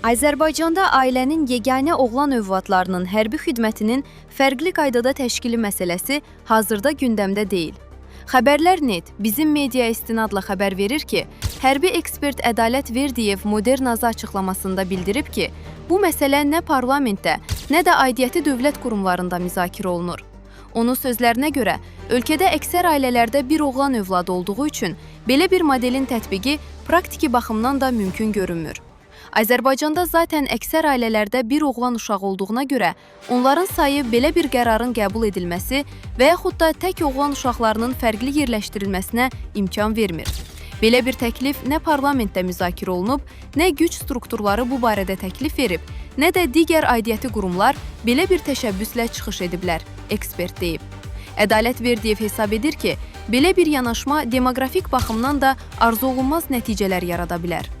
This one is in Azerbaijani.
Azərbaycanda ailənin yeganə oğlan övladlarının hərbi xidmətinin fərqli qaydada təşkili məsələsi hazırda gündəmdə deyil. Xəbərlər.net bizim mediaya istinadla xəbər verir ki, hərbi ekspert Ədalət Verdiyev Modernaza açıqlamasında bildirib ki, bu məsələ nə parlamentdə, nə də aidiyyəti dövlət qurumlarında müzakirə olunur. Onun sözlərinə görə, ölkədə əksər ailələrdə bir oğlan övladı olduğu üçün belə bir modelin tətbiqi praktiki baxımdan da mümkün görünmür. Azərbaycanda zaten əksər ailələrdə bir oğlan uşağı olduğuna görə, onların sayı belə bir qərarın qəbul edilməsi və yaxud da tək oğlan uşaqlarının fərqli yerləşdirilməsinə imkan vermir. Belə bir təklif nə parlamentdə müzakirə olunub, nə güc strukturları bu barədə təklif verib, nə də digər aidiyyəti qurumlar belə bir təşəbbüslə çıxış ediblər, ekspert deyib. Ədalət Verdiyev hesab edir ki, belə bir yanaşma demoqrafik baxımdan da arzuolunmaz nəticələr yarada bilər.